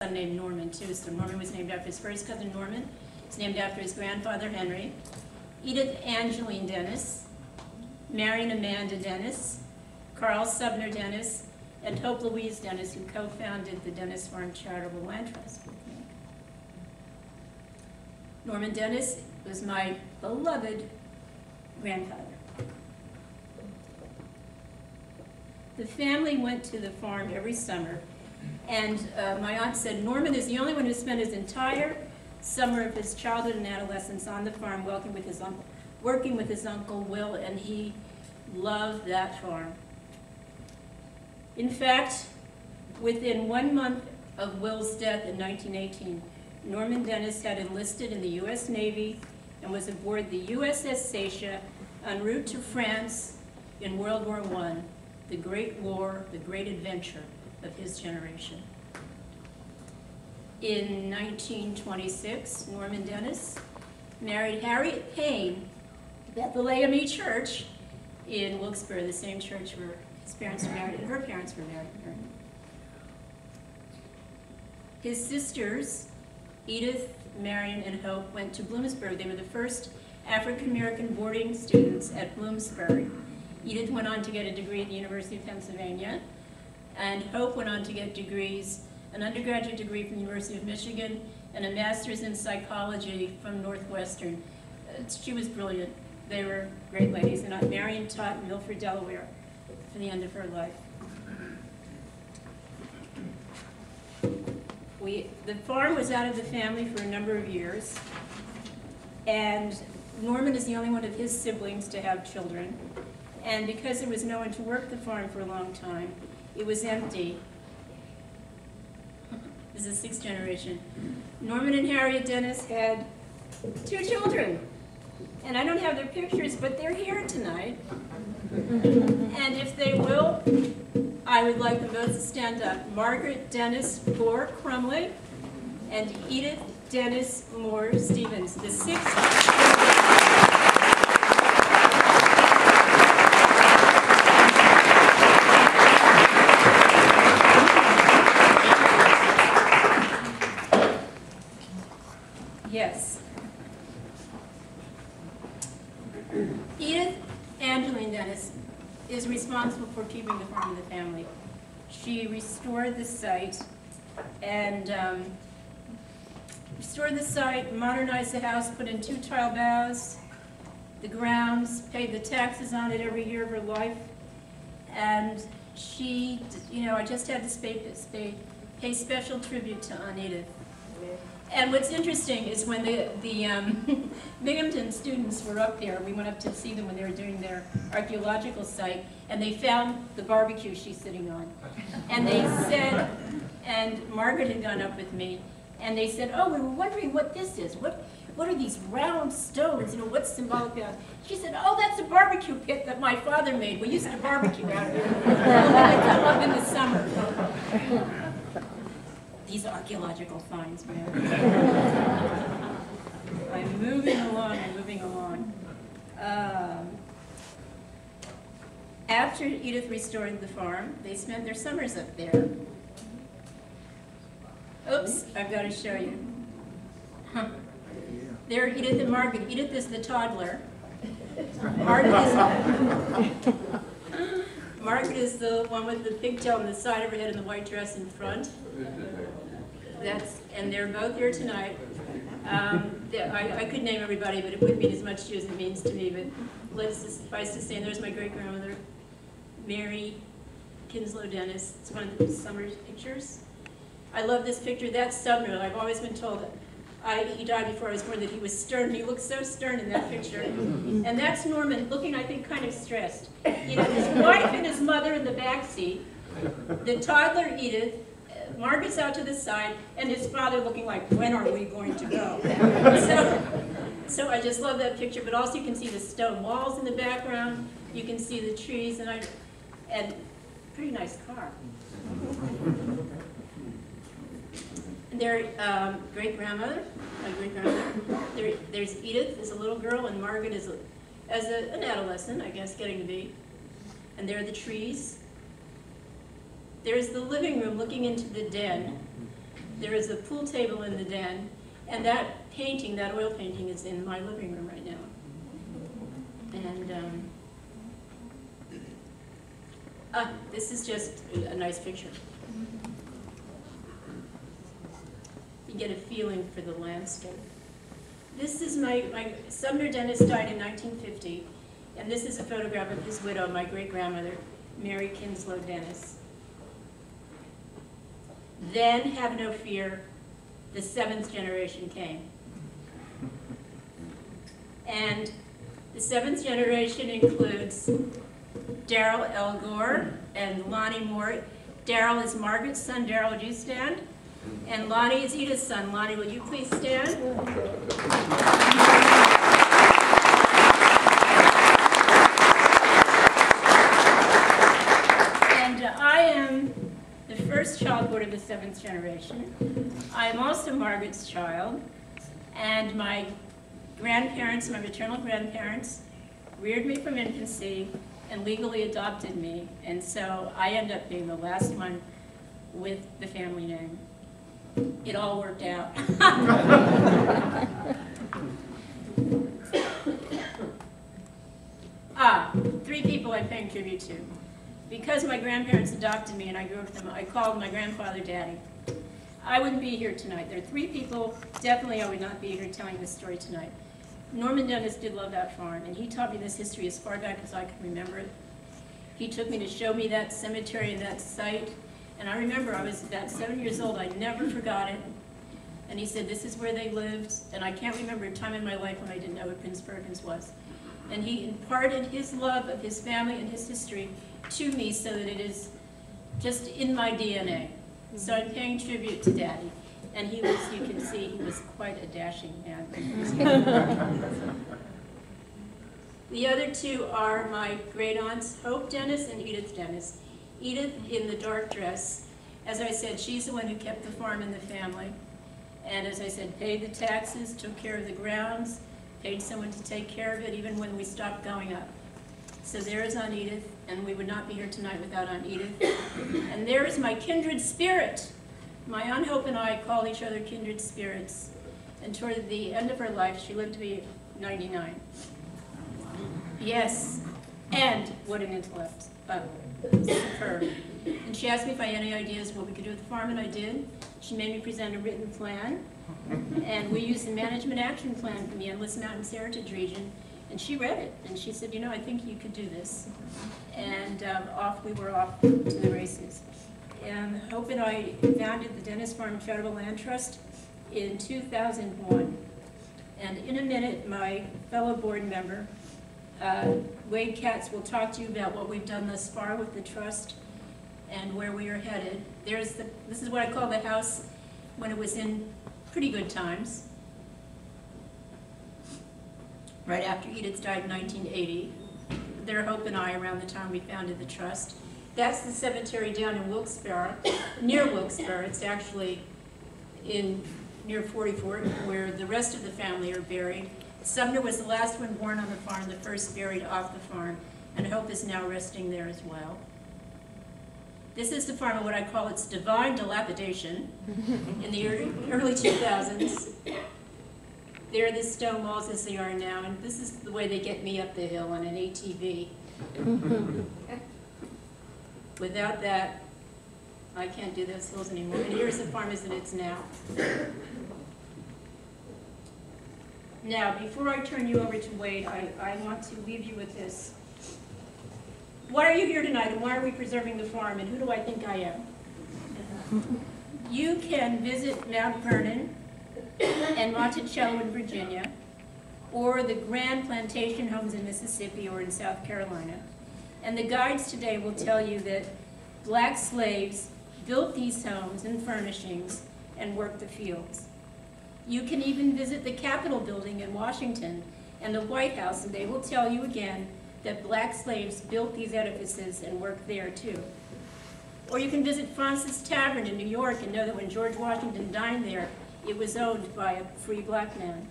son named Norman, too. So Norman was named after his first cousin, Norman. It's named after his grandfather, Henry. Edith Angeline Dennis, Marion Amanda Dennis, Carl Subner Dennis, and Hope Louise Dennis, who co-founded the Dennis Farm Charitable Land Trust with me. Norman Dennis was my beloved grandfather. The family went to the farm every summer, and my aunt said Norman is the only one who spent his entire summer of his childhood and adolescence on the farm working with his uncle Will, and he loved that farm. In fact, within 1 month of Will's death in 1918, Norman Dennis had enlisted in the U.S. Navy and was aboard the USS Seychelles en route to France in World War I, the great war, the great adventure of his generation. In 1926, Norman Dennis married Harriet Payne at Bethlehem Church in Wilkes-Barre, the same church where his parents were married, and her parents were married. His sisters, Edith, Marion, and Hope, went to Bloomsbury. They were the first African-American boarding students at Bloomsbury. Edith went on to get a degree at the University of Pennsylvania, and Hope went on to get degrees, an undergraduate degree from the University of Michigan, and a master's in psychology from Northwestern. She was brilliant. They were great ladies, and Marion taught in Milford, Delaware for the end of her life. The farm was out of the family for a number of years, and Norman is the only one of his siblings to have children. And because there was no one to work the farm for a long time, it was empty. This is the 6th generation. Norman and Harriet Dennis had 2 children. And I don't have their pictures, but they're here tonight. And if they will, I would like them both to stand up. Margaret Dennis Moore Crumley and Edith Dennis Moore Stevens, the 6th. Yes. Edith Angeline Dennis is responsible for keeping the farm in the family. She restored the site and modernized the house, put in 2 tile baths, the grounds, paid the taxes on it every year of her life. And she, I just had to pay special tribute to Aunt Edith. And what's interesting is when the Binghamton students were up there, we went up to see them when they were doing their archaeological site, and they found the barbecue she's sitting on. And they said, and Margaret had gone up with me, and they said, oh, we were wondering what this is. What are these round stones? What's symbolic about it? She said, oh, that's a barbecue pit that my father made. We used to barbecue out here. They come up in the summer. These archaeological finds, man. I'm moving along. After Edith restored the farm, they spent their summers up there. Oops, I've got to show you. There, Edith and Margaret. Edith is the toddler. Margaret is the one with the pigtail on the side of her head and the white dress in front. And they're both here tonight. I could name everybody, but it wouldn't mean as much to you as it means to me. But let's suffice to say, there's my great-grandmother, Mary Kinslow Dennis. It's one of the summer pictures. I love this picture. That's Subner. I've always been told he died before I was born, that he was stern. He looked so stern in that picture. And that's Norman, looking, I think, kind of stressed. His wife and his mother in the back seat, the toddler Edith, Margaret's out to the side, and his father looking like, when are we going to go? So I just love that picture, but also you can see the stone walls in the background, you can see the trees, and pretty nice car. Their great-grandmother, my great-grandmother, there's Edith as a little girl, and Margaret as an adolescent, I guess, getting to be. And there are the trees. There's the living room looking into the den. There is a pool table in the den, and that painting, that oil painting, is in my living room right now. And this is just a nice picture. You get a feeling for the landscape. This is my Sumner Dennis died in 1950, and this is a photograph of his widow, my great-grandmother, Mary Kinslow Dennis. Then, have no fear, the 7th generation came. And the 7th generation includes Darrell L. Gore and Lonnie Moore. Darrell is Margaret's son. Darrell, would you stand? And Lonnie is Edith's son. Lonnie, will you please stand? And I am the first child born of the 7th generation. I am also Margaret's child, and my grandparents, my maternal grandparents, reared me from infancy and legally adopted me, and so I end up being the last one with the family name. It all worked out. 3 people I'm paying tribute to. Because my grandparents adopted me and I grew up with them, I called my grandfather Daddy. I wouldn't be here tonight. There are 3 people, definitely I would not be here telling this story tonight. Norman Dennis did love that farm, and he taught me this history as far back as I can remember it. He took me to show me that cemetery and that site, and I remember I was about 7 years old. I never forgot it. And he said, this is where they lived, and I can't remember a time in my life when I didn't know what Prince Perkins was. And he imparted his love of his family and his history to me so that it is just in my DNA. So I'm paying tribute to Daddy. And he was, you can see, he was quite a dashing man. The other 2 are my great-aunts, Hope Dennis and Edith Dennis. Edith in the dark dress. As I said, she's the one who kept the farm in the family. And as I said, paid the taxes, took care of the grounds, paid someone to take care of it even when we stopped going up. So there is Aunt Edith, and we would not be here tonight without Aunt Edith. And there is my kindred spirit. My Aunt Hope and I call each other kindred spirits. And toward the end of her life, she lived to be 99. Yes, and what an intellect. Superb. And she asked me if I had any ideas what we could do with the farm, and I did. She made me present a written plan, and we used the management action plan from the Endless Mountains Heritage Region, and she read it, and she said, you know, I think you could do this. And off we were off to the races. And Hope and I founded the Dennis Farm Charitable Land Trust in 2001. And in a minute, my fellow board member, Wade Katz, will talk to you about what we've done thus far with the trust and where we are headed. This is what I call the house when it was in pretty good times. Right after Edith died in 1980. There, Hope and I, around the time we founded the trust. That's the cemetery down in Wilkes-Barre, near Wilkes-Barre. It's actually near 44, where the rest of the family are buried. Sumner was the last one born on the farm, the first buried off the farm, and Hope is now resting there as well. This is the farm of what I call its divine dilapidation in the early 2000s. There are the stone walls as they are now, and this is the way they get me up the hill on an ATV. Without that, I can't do those hills anymore. And here's the farm as it is now. Now, before I turn you over to Wade, I want to leave you with this. Why are you here tonight, and why are we preserving the farm, and who do I think I am? You can visit Mount Vernon and Monticello in Virginia, or the Grand Plantation homes in Mississippi or in South Carolina. And the guides today will tell you that black slaves built these homes and furnishings and worked the fields. You can even visit the Capitol building in Washington and the White House, and they will tell you again that black slaves built these edifices and worked there too. Or you can visit Fraunces Tavern in New York and know that when George Washington dined there, it was owned by a free black man.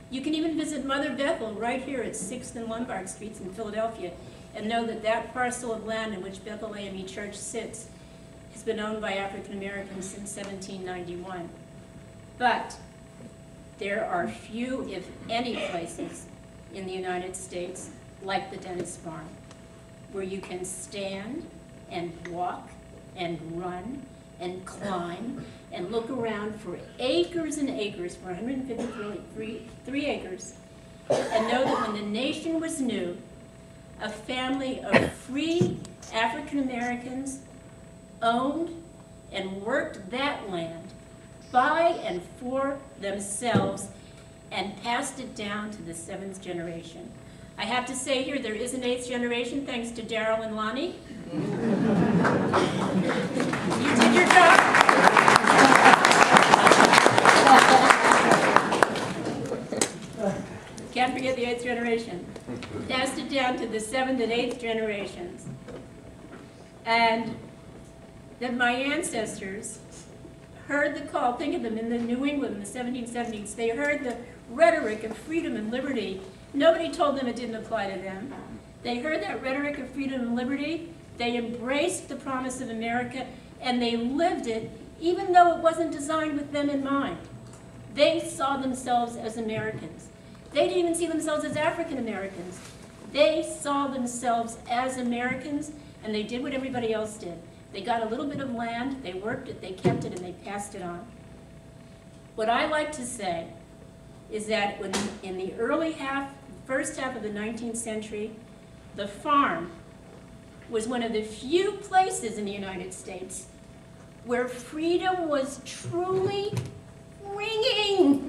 You can even visit Mother Bethel right here at 6th and Lombard Streets in Philadelphia and know that that parcel of land in which Bethel AME Church sits has been owned by African Americans since 1791. But there are few, if any, places in the United States like the Dennis Farm, where you can stand and walk and run and climb and look around for acres and acres, for 153 acres, and know that when the nation was new, a family of free African Americans owned and worked that land by and for themselves and passed it down to the 7th generation. I have to say here, there is an 8th generation, thanks to Daryl and Lonnie. You did your job. Can't forget the 8th generation. Passed it down to the 7th and 8th generations. And that my ancestors heard the call, think of them in the New England in the 1770s, they heard the rhetoric of freedom and liberty. Nobody told them it didn't apply to them. They heard that rhetoric of freedom and liberty, they embraced the promise of America, and they lived it, even though it wasn't designed with them in mind. They saw themselves as Americans. They didn't even see themselves as African Americans. They saw themselves as Americans, and they did what everybody else did. They got a little bit of land, they worked it, they kept it, and they passed it on. What I like to say is that when in the first half of the 19th century, the farm was one of the few places in the United States where freedom was truly ringing.